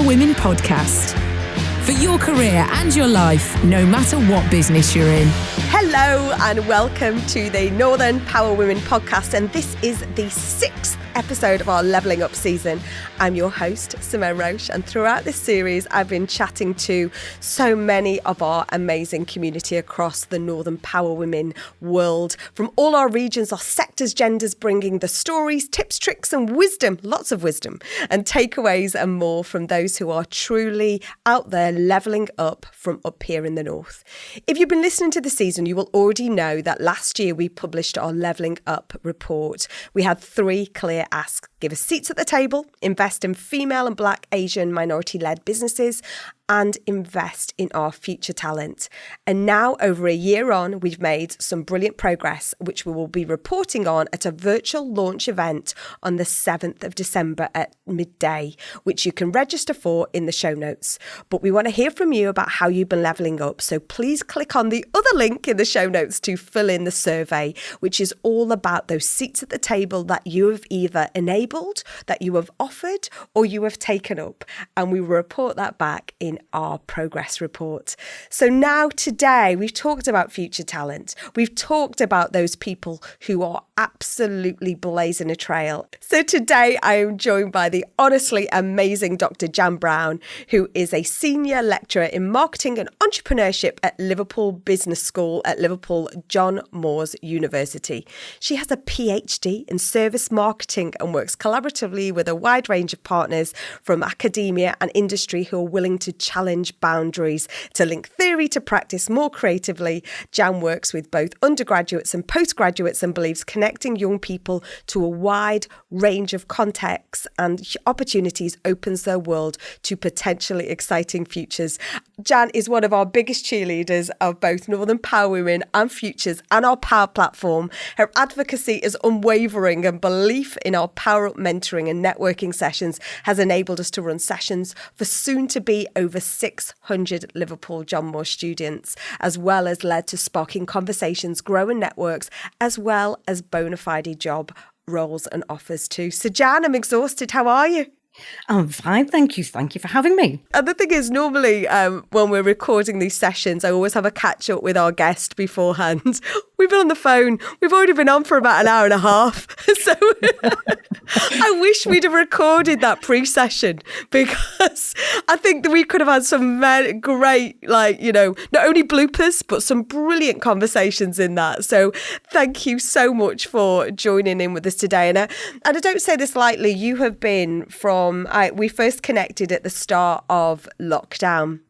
Power Women podcast. For your career and your life, no matter what business you're in. Hello and welcome to the Northern Power Women podcast, and this is the 6th episode of our Levelling Up season. I'm your host, Simone Roche, and throughout this series I've been chatting to so many of our amazing community across the Northern Power Women world, from all our regions, our sectors, genders, bringing the stories, tips, tricks and wisdom, lots of wisdom and takeaways and more from those who are truly out there levelling up from up here in the north. If you've been listening to the season, you will already know that last year we published our Levelling Up report. We had 3 clear asks: give us seats at the table, invest in female and Black, Asian, minority-led businesses, and invest in our future talent. And now, over a year on, we've made some brilliant progress, which we will be reporting on at a virtual launch event on the 7th of December at midday, which you can register for in the show notes. But we want to hear from you about how you've been levelling up. So please click on the other link in the show notes to fill in the survey, which is all about those seats at the table that you have either enabled, that you have offered, or you have taken up. And we will report that back in our progress report. So now today we've talked about future talent. We've talked about those people who are absolutely blazing a trail. So today I am joined by the honestly amazing Dr. Jan Brown, who is a senior lecturer in marketing and entrepreneurship at Liverpool Business School at Liverpool John Moores University. She has a PhD in service marketing and works collaboratively with a wide range of partners from academia and industry who are willing to challenge boundaries to link theory to practice more creatively. Jan works with both undergraduates and postgraduates and believes connecting young people to a wide range of contexts and opportunities opens their world to potentially exciting futures. Jan is one of our biggest cheerleaders of both Northern Power Women and Futures and our Power platform. Her advocacy is unwavering, and belief in our Power Up mentoring and networking sessions has enabled us to run sessions for soon to be over 600 Liverpool John Moores students, as well as led to sparking conversations, growing networks, as well as bona fide job roles and offers too. So Jan, I'm exhausted. How are you? I'm fine, thank you. Thank you for having me. And the thing is, normally when we're recording these sessions, I always have a catch up with our guest beforehand. We've been on the phone. We've already been on for about an hour and a half. So I wish we'd have recorded that pre-session, because I think that we could have had some great, not only bloopers, but some brilliant conversations in that. So thank you so much for joining in with us today. And I don't say this lightly. You have been we first connected at the start of lockdown.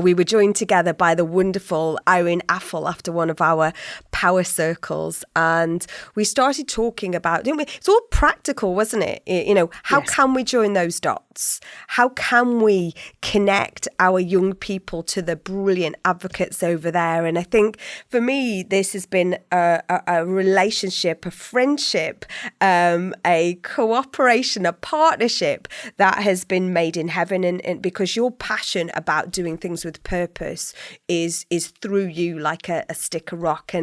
We were joined together by the wonderful Irene Affle after one of our power circles, and we started talking about, didn't we? It's all practical, wasn't it? How Yes. can we join those dots? How can we connect our young people to the brilliant advocates over there? And I think for me, this has been a relationship, a friendship, a cooperation, a partnership that has been made in heaven. And because your passion about doing things with purpose is through you like a stick of rock,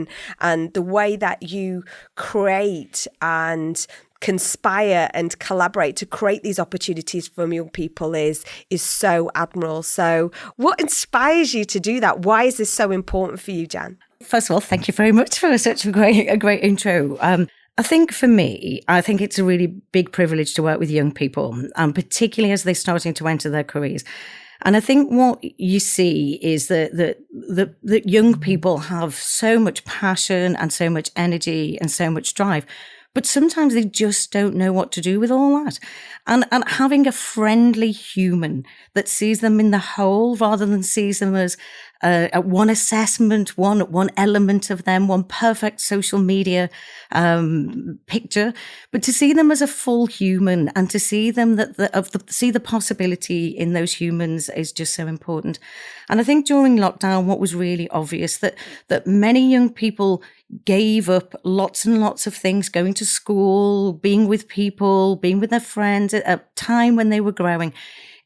and the way that you create and conspire and collaborate to create these opportunities from young people is so admirable. So what inspires you to do that? Why is this so important for you, Jan? First of all, thank you very much for such a great intro. I think for me, it's a really big privilege to work with young people, particularly as they're starting to enter their careers. And I think what you see is that young people have so much passion and so much energy and so much drive, but sometimes they just don't know what to do with all that. And having a friendly human that sees them in the whole rather than sees them as one assessment, one element of them, one perfect social media picture, but to see them as a full human and to see them see the possibility in those humans is just so important. And I think during lockdown, what was really obvious that many young people gave up lots and lots of things, going to school, being with people, being with their friends at a time when they were growing,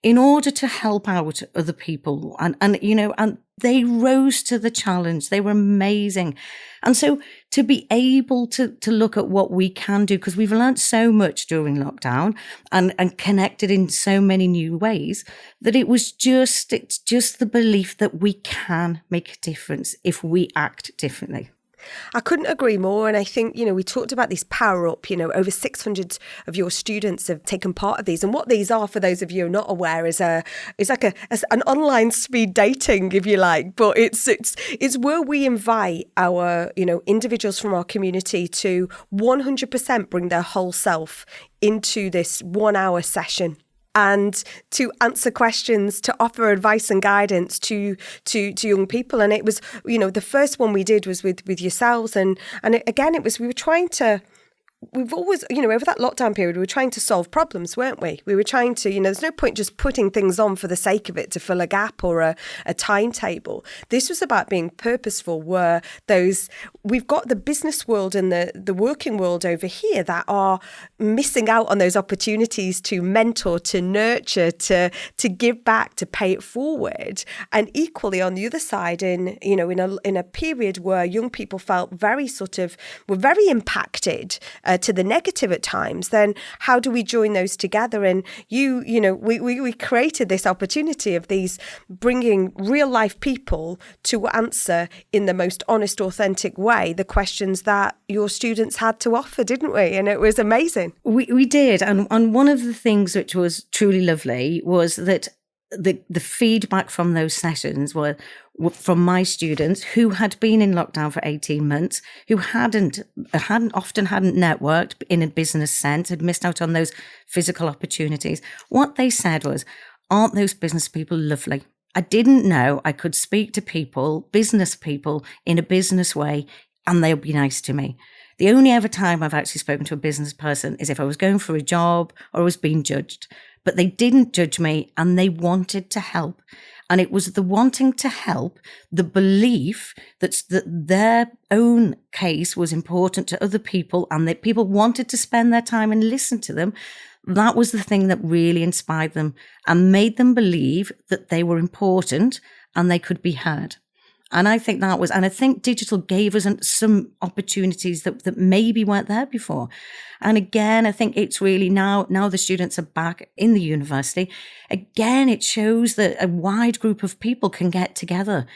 in order to help out other people. And they rose to the challenge. They were amazing. And so to be able to look at what we can do, because we've learned so much during lockdown and connected in so many new ways, that it's just the belief that we can make a difference if we act differently. I couldn't agree more. And I think, we talked about these power up, over 600 of your students have taken part of these. And what these are, for those of you who are not aware, is like an online speed dating, if you like. But it's where we invite our, individuals from our community to 100% bring their whole self into this 1 hour session, and to answer questions, to offer advice and guidance to young people. And it was, the first one we did was with yourselves. And we were trying to, we've always, over that lockdown period, we were trying to solve problems, weren't we? We were trying to, there's no point just putting things on for the sake of it to fill a gap or a timetable. This was about being purposeful, where we've got the business world and the working world over here that are missing out on those opportunities to mentor, to nurture, to give back, to pay it forward. And equally on the other side, in a period where young people felt were very impacted to the negative at times, then how do we join those together? And we created this opportunity of these bringing real life people to answer in the most honest, authentic way the questions that your students had to offer, didn't we? And it was amazing. We did. And one of the things which was truly lovely was that the feedback from those sessions were from my students who had been in lockdown for 18 months, who hadn't networked in a business sense, had missed out on those physical opportunities. What they said was, aren't those business people lovely? I didn't know I could speak to people, business people, in a business way, and they'll be nice to me. The only ever time I've actually spoken to a business person is if I was going for a job or I was being judged. But they didn't judge me, and they wanted to help. And it was the wanting to help, the belief that their own case was important to other people, and that people wanted to spend their time and listen to them. That was the thing that really inspired them and made them believe that they were important and they could be heard. And I think digital gave us some opportunities that maybe weren't there before. And again, I think it's really now the students are back in the university. Again, it shows that a wide group of people can get together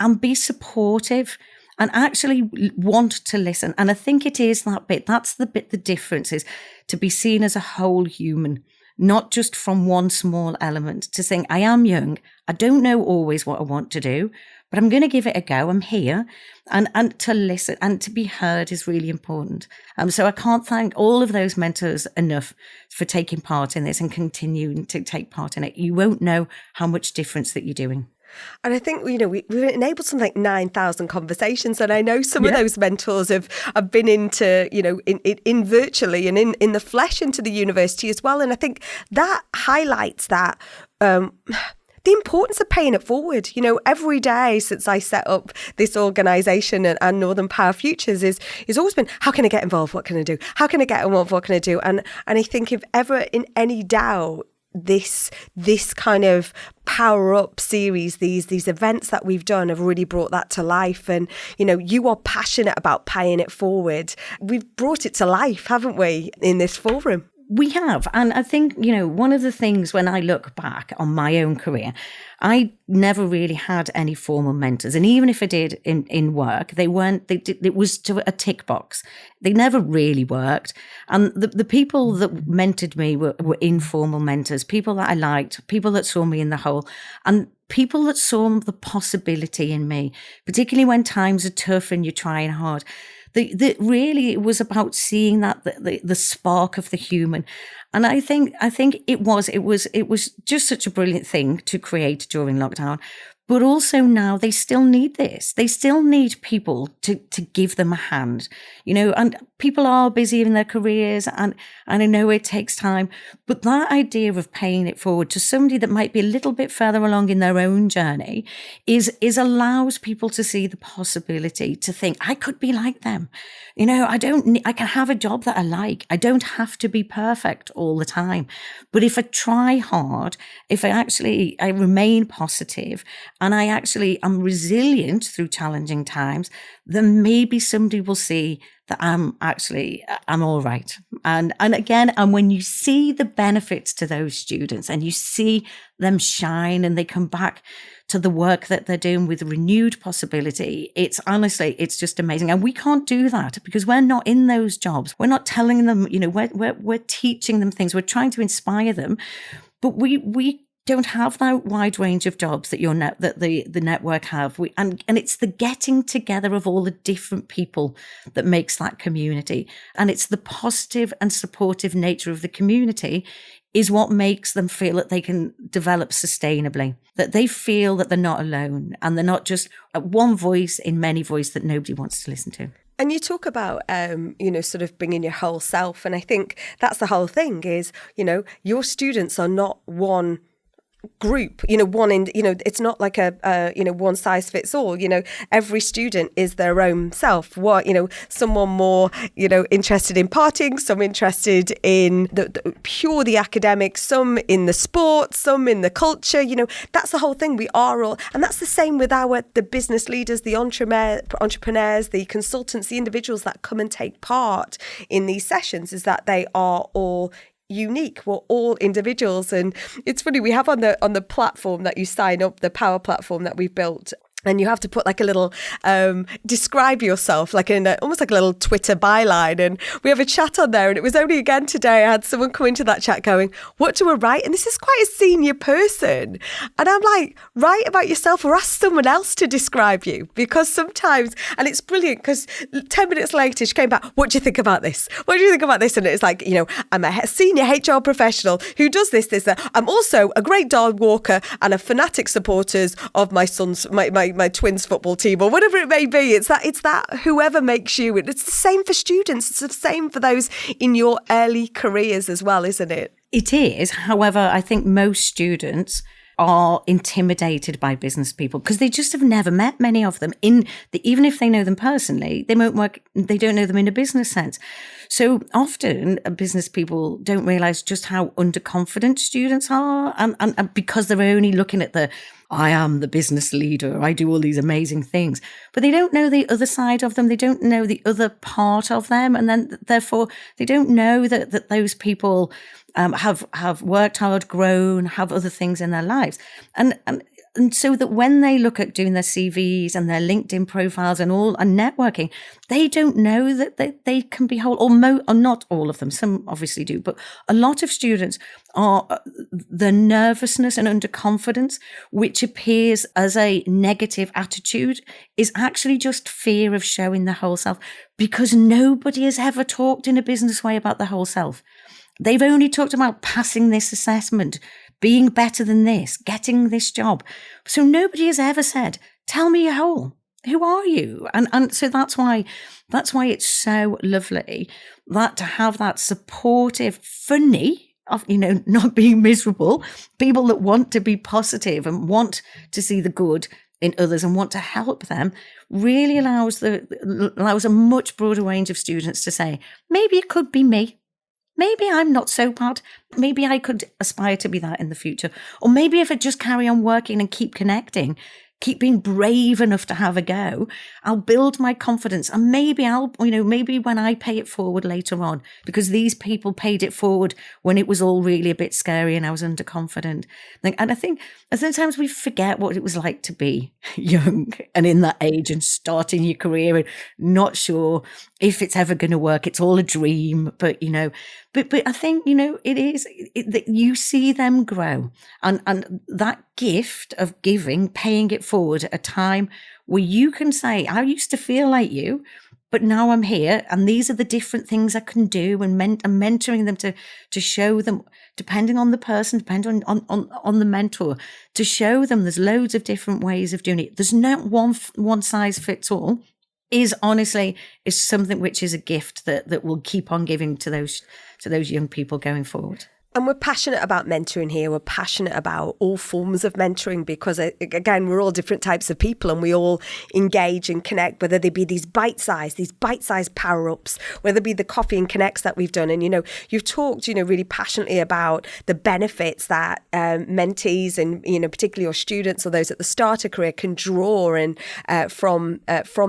and be supportive and actually want to listen. And I think it is that bit. That's the bit, the difference is to be seen as a whole human, not just from one small element, to think, I am young. I don't know always what I want to do, but I'm going to give it a go. I'm here. And to listen and to be heard is really important. So I can't thank all of those mentors enough for taking part in this and continuing to take part in it. You won't know how much difference that you're doing. And I think, we've enabled something like 9,000 conversations. And I know some of those mentors have been into, in virtually and in the flesh into the university as well. And I think that highlights that the importance of paying it forward. Every day since I set up this organisation and Northern Power Futures is always been, how can I get involved? What can I do? How can I get involved? What can I do? And I think if ever in any doubt, this kind of power up series, these events that we've done have really brought that to life. And you are passionate about paying it forward. We've brought it to life, haven't we, in this forum? We have. And I think, one of the things when I look back on my own career, I never really had any formal mentors. And even if I did in work, it was to a tick box. They never really worked. And the people that mentored me were informal mentors, people that I liked, people that saw me in the whole, and people that saw the possibility in me, particularly when times are tough and you're trying hard. Really, it was about seeing that the spark of the human, and I think it was just such a brilliant thing to create during lockdown. But also now they still need this. They still need people to give them a hand, and people are busy in their careers, and I know it takes time, but that idea of paying it forward to somebody that might be a little bit further along in their own journey is allows people to see the possibility to think, I could be like them. I can have a job that I like. I don't have to be perfect all the time. But if I try hard, if I remain positive, and I actually am resilient through challenging times, then maybe somebody will see that I'm all right. And when you see the benefits to those students and you see them shine and they come back to the work that they're doing with renewed possibility, it's just amazing. And we can't do that because we're not in those jobs. We're not telling them, we're teaching them things. We're trying to inspire them, but we don't have that wide range of jobs that the network have. And it's the getting together of all the different people that makes that community. And it's the positive and supportive nature of the community is what makes them feel that they can develop sustainably, that they feel that they're not alone and they're not just one voice in many voices that nobody wants to listen to. And you talk about, sort of bringing your whole self. And I think that's the whole thing is, your students are not one group, it's not like a one size fits all. Every student is their own self. Someone more interested in partying, some interested in the academic, some in the sports, some in the culture. That's the whole thing. We are all, and that's the same with the business leaders, the entrepreneurs, the consultants, the individuals that come and take part in these sessions, is that they are all unique. We're all individuals. And it's funny, we have on the platform that you sign up, the Power platform that we've built, and you have to put like a little describe yourself, like in almost like a little Twitter byline. And we have a chat on there, and it was only again today I had someone come into that chat going, what do I write? And this is quite a senior person, and I'm like, write about yourself or ask someone else to describe you, because sometimes, and it's brilliant because 10 minutes later she came back, what do you think about this? What do you think about this? And it's like, I'm a senior HR professional who does this, that. I'm also a great dog walker and a fanatic supporters of my son's, my twins football team, or whatever it may be. It's that whoever makes you. It's the same for students. It's the same for those in your early careers as well, isn't it? It is. However, I think most students are intimidated by business people because they just have never met many of them. Even if they know them personally, they don't know them in a business sense. So often business people don't realise just how underconfident students are, and because they're only looking at I am the business leader, I do all these amazing things, but they don't know the other side of them. They don't know the other part of them. And then therefore they don't know that those people have worked hard, grown, have other things in their lives. And so that when they look at doing their CVs and their LinkedIn profiles and networking, they don't know that they can be whole, or not all of them. Some obviously do, but a lot of students are the nervousness and underconfidence, which appears as a negative attitude, is actually just fear of showing the whole self, because nobody has ever talked in a business way about the whole self. They've only talked about passing this assessment, being better than this, getting this job. So nobody has ever said, tell me your whole. Who are you? And so that's why it's so lovely that to have that supportive, funny, of, not being miserable, people that want to be positive and want to see the good in others and want to help them, really allows a much broader range of students to say, maybe it could be me. Maybe I'm not so bad. Maybe I could aspire to be that in the future. Or maybe if I just carry on working and keep connecting, keep being brave enough to have a go, I'll build my confidence. And maybe maybe when I pay it forward later on, because these people paid it forward when it was all really a bit scary and I was underconfident. And I think sometimes we forget what it was like to be young and in that age and starting your career and not sure if it's ever going to work. It's all a dream, but I think, it is that you see them grow, and that gift of giving, paying it forward at a time where you can say, I used to feel like you, But now I'm here, and these are the different things I can do, and I'm mentoring them to show them, depending on the person, depending on the mentor, to show them there's loads of different ways of doing it. There's not one size fits all. Is something which is a gift that we'll keep on giving to those young people going forward. And we're passionate about mentoring here. We're passionate about all forms of mentoring because, again, we're all different types of people and we all engage and connect, whether they be these bite-sized power-ups, whether it be the coffee and connects that we've done. And, you've talked, really passionately about the benefits that mentees and, particularly your students or those at the start of career can draw and from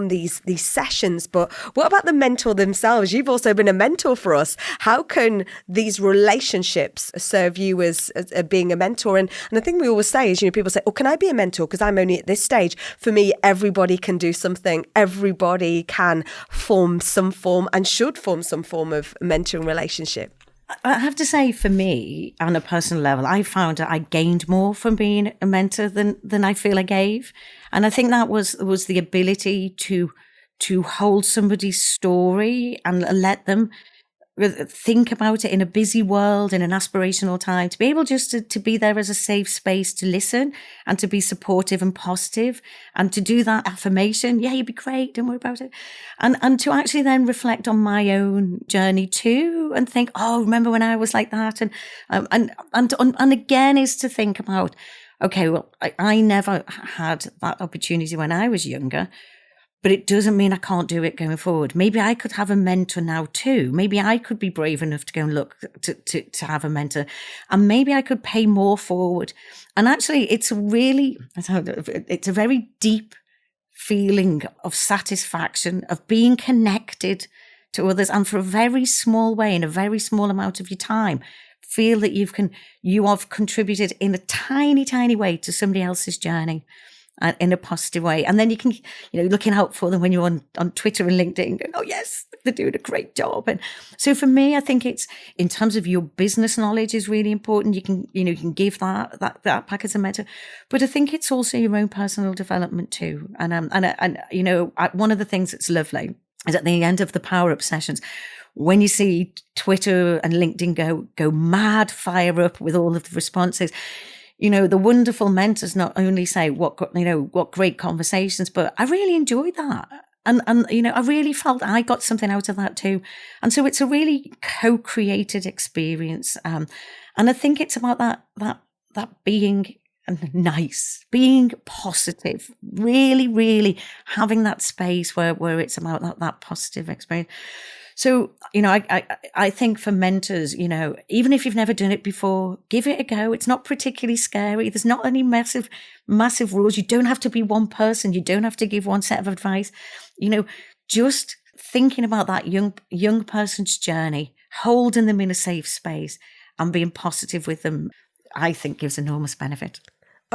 these sessions. But what about the mentor themselves? You've also been a mentor for us. How can these relationships serve you as being a mentor? And the thing we always say is, people say, oh, can I be a mentor? Because I'm only at this stage. For me, everybody can do something. Everybody can form some form and should form some form of mentoring relationship. I have to say, for me, on a personal level, I found that I gained more from being a mentor than I feel I gave. And I think that was the ability to hold somebody's story and let them think about it in a busy world, in an aspirational time, to be able just to be there as a safe space to listen and to be supportive and positive and to do that affirmation. Yeah, you'd be great. Don't worry about it. And to actually then reflect on my own journey too and think, oh, remember when I was like that? And again is to think about, okay, well, I never had that opportunity when I was younger. But it doesn't mean I can't do it going forward. Maybe I could have a mentor now too. Maybe I could be brave enough to go and look to have a mentor. And maybe I could pay more forward. And actually, it's a very deep feeling of satisfaction, of being connected to others. And for a very small way, in a very small amount of your time, feel that you have contributed in a tiny, tiny way to somebody else's journey. In a positive way. And then you can, looking out for them when you're on Twitter and LinkedIn, going, oh yes, they're doing a great job. And so for me, I think it's, in terms of your business knowledge is really important. You can give that back as a mentor, but I think it's also your own personal development too. And one of the things that's lovely is at the end of the power up sessions, when you see Twitter and LinkedIn go mad fire up with all of the responses, the wonderful mentors not only say what great conversations, but I really enjoyed that. And I really felt I got something out of that too. And so it's a really co-created experience. And I think it's about that being nice, being positive, really, really having that space where it's about that positive experience. So, I think for mentors, even if you've never done it before, give it a go. It's not particularly scary. There's not any massive rules. You don't have to be one person. You don't have to give one set of advice. Just thinking about that young person's journey, holding them in a safe space and being positive with them, I think gives enormous benefit.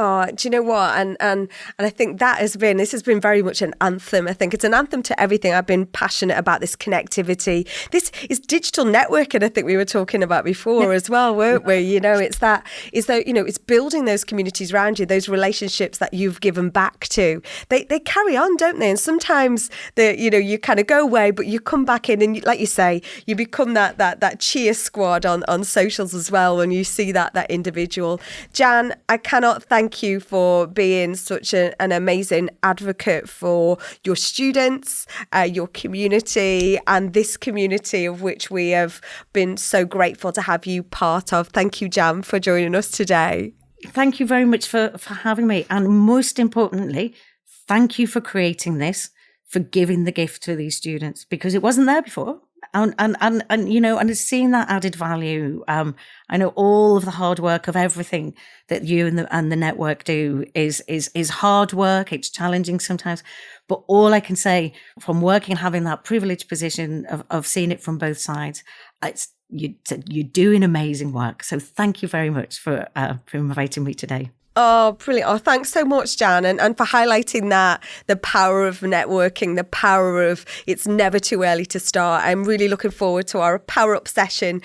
Oh, do you know what? And I think this has been very much an anthem. I think it's an anthem to everything. I've been passionate about this connectivity. This is digital networking. I think we were talking about before as well, weren't we? It's building those communities around you, those relationships that you've given back to. They carry on, don't they? And sometimes you kind of go away, but you come back in and, like you say, you become that cheer squad on socials as well when you see that individual. Jan, I cannot thank you for being such an amazing advocate for your students, your community, and this community of which we have been so grateful to have you part of. Thank you, Jan, for joining us today. Thank you very much for having me. And most importantly, thank you for creating this, for giving the gift to these students, because it wasn't there before. And seeing that added value. I know all of the hard work of everything that you and the network do is hard work. It's challenging sometimes, but all I can say from working and having that privileged position of seeing it from both sides, you're doing amazing work. So thank you very much for inviting me today. Oh, brilliant. Oh, thanks so much, Jan, and for highlighting that, the power of networking, the power of it's never too early to start. I'm really looking forward to our Power Up session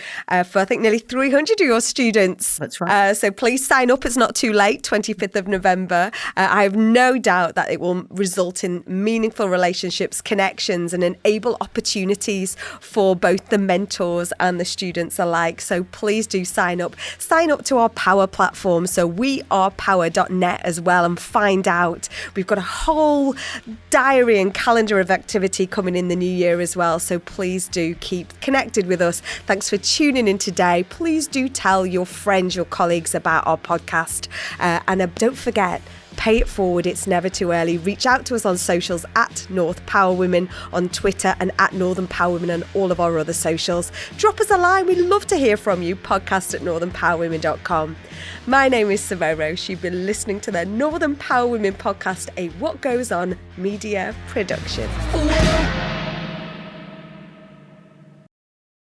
for, I think, nearly 300 of your students. That's right. So please sign up. It's not too late, 25th of November. I have no doubt that it will result in meaningful relationships, connections, and enable opportunities for both the mentors and the students alike. So please do sign up. Sign up to our Power platform. So we are power.net as well, and find out. We've got a whole diary and calendar of activity coming in the new year as well. So please do keep connected with us. Thanks for tuning in today. Please do tell your friends, your colleagues about our podcast. And don't forget, pay it forward. It's never too early. Reach out to us on socials at North Power Women on Twitter and at Northern Power Women on all of our other socials. Drop us a line. We'd love to hear from you. podcast@northernpowerwomen.com. My name is Simone Roche. You've been listening to the Northern Power Women podcast, a What Goes On media production.